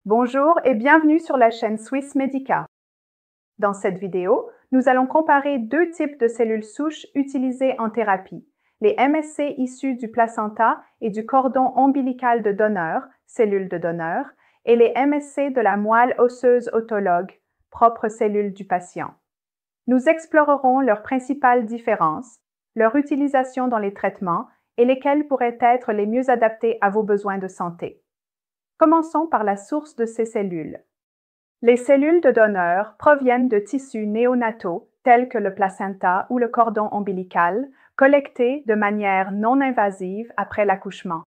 Bonjour et bienvenue sur la chaîne Swissmedica. Dans cette vidéo, nous allons comparer deux types de cellules souches utilisées en thérapie, les MSC issus du placenta et du cordon ombilical de donneur, cellules de donneur, et les MSC de la moelle osseuse autologue, propres cellules du patient. Nous explorerons leurs principales différences, leur utilisation dans les traitements et lesquelles pourraient être les mieux adaptées à vos besoins de santé. Commençons par la source de ces cellules. Les cellules de donneur proviennent de tissus néonataux tels que le placenta ou le cordon ombilical, collectés de manière non invasive après l'accouchement.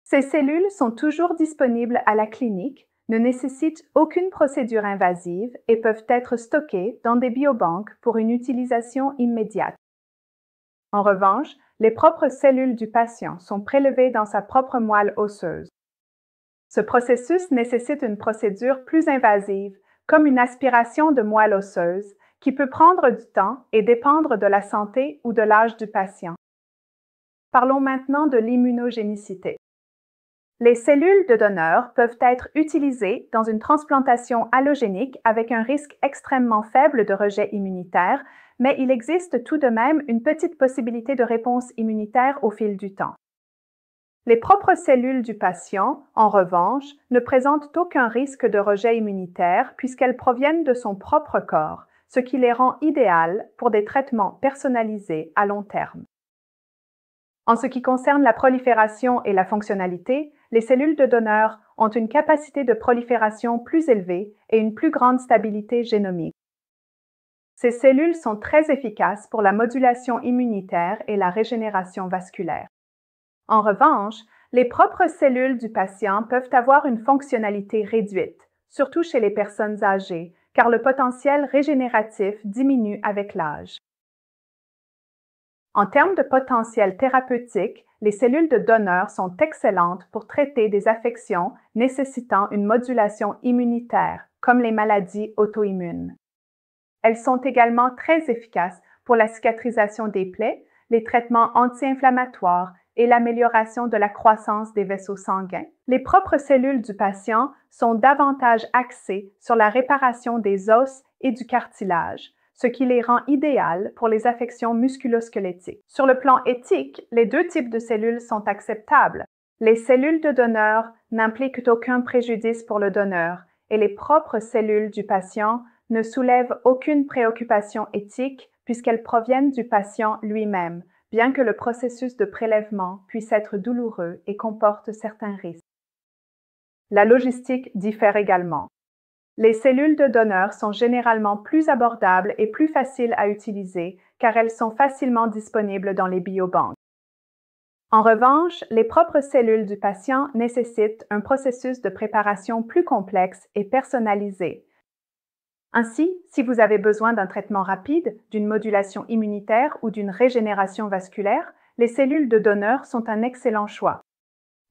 Ces cellules sont toujours disponibles à la clinique, ne nécessitent aucune procédure invasive et peuvent être stockées dans des biobanques pour une utilisation immédiate. En revanche, les propres cellules du patient sont prélevées dans sa propre moelle osseuse. Ce processus nécessite une procédure plus invasive, comme une aspiration de moelle osseuse, qui peut prendre du temps et dépendre de la santé ou de l'âge du patient. Parlons maintenant de l'immunogénicité. Les cellules de donneur peuvent être utilisées dans une transplantation allogénique avec un risque extrêmement faible de rejet immunitaire, mais il existe tout de même une petite possibilité de réponse immunitaire au fil du temps. Les propres cellules du patient, en revanche, ne présentent aucun risque de rejet immunitaire puisqu'elles proviennent de son propre corps, ce qui les rend idéales pour des traitements personnalisés à long terme. En ce qui concerne la prolifération et la fonctionnalité, les cellules de donneur ont une capacité de prolifération plus élevée et une plus grande stabilité génomique. Ces cellules sont très efficaces pour la modulation immunitaire et la régénération vasculaire. En revanche, les propres cellules du patient peuvent avoir une fonctionnalité réduite, surtout chez les personnes âgées, car le potentiel régénératif diminue avec l'âge. En termes de potentiel thérapeutique, les cellules de donneur sont excellentes pour traiter des affections nécessitant une modulation immunitaire, comme les maladies auto-immunes. Elles sont également très efficaces pour la cicatrisation des plaies, les traitements anti-inflammatoires et l'amélioration de la croissance des vaisseaux sanguins. Les propres cellules du patient sont davantage axées sur la réparation des os et du cartilage, ce qui les rend idéales pour les affections musculo-squelettiques. Sur le plan éthique, les deux types de cellules sont acceptables. Les cellules de donneur n'impliquent aucun préjudice pour le donneur et les propres cellules du patient ne soulèvent aucune préoccupation éthique puisqu'elles proviennent du patient lui-même, bien que le processus de prélèvement puisse être douloureux et comporte certains risques. La logistique diffère également. Les cellules de donneur sont généralement plus abordables et plus faciles à utiliser car elles sont facilement disponibles dans les biobanques. En revanche, les propres cellules du patient nécessitent un processus de préparation plus complexe et personnalisé. Ainsi, si vous avez besoin d'un traitement rapide, d'une modulation immunitaire ou d'une régénération vasculaire, les cellules de donneur sont un excellent choix.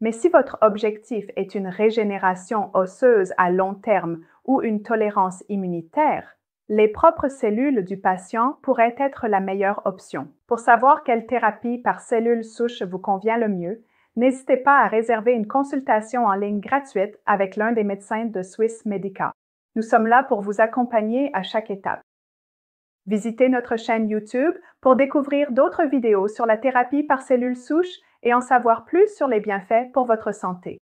Mais si votre objectif est une régénération osseuse à long terme ou une tolérance immunitaire, les propres cellules du patient pourraient être la meilleure option. Pour savoir quelle thérapie par cellule souche vous convient le mieux, n'hésitez pas à réserver une consultation en ligne gratuite avec l'un des médecins de Swissmedica. Nous sommes là pour vous accompagner à chaque étape. Visitez notre chaîne YouTube pour découvrir d'autres vidéos sur la thérapie par cellules souches et en savoir plus sur les bienfaits pour votre santé.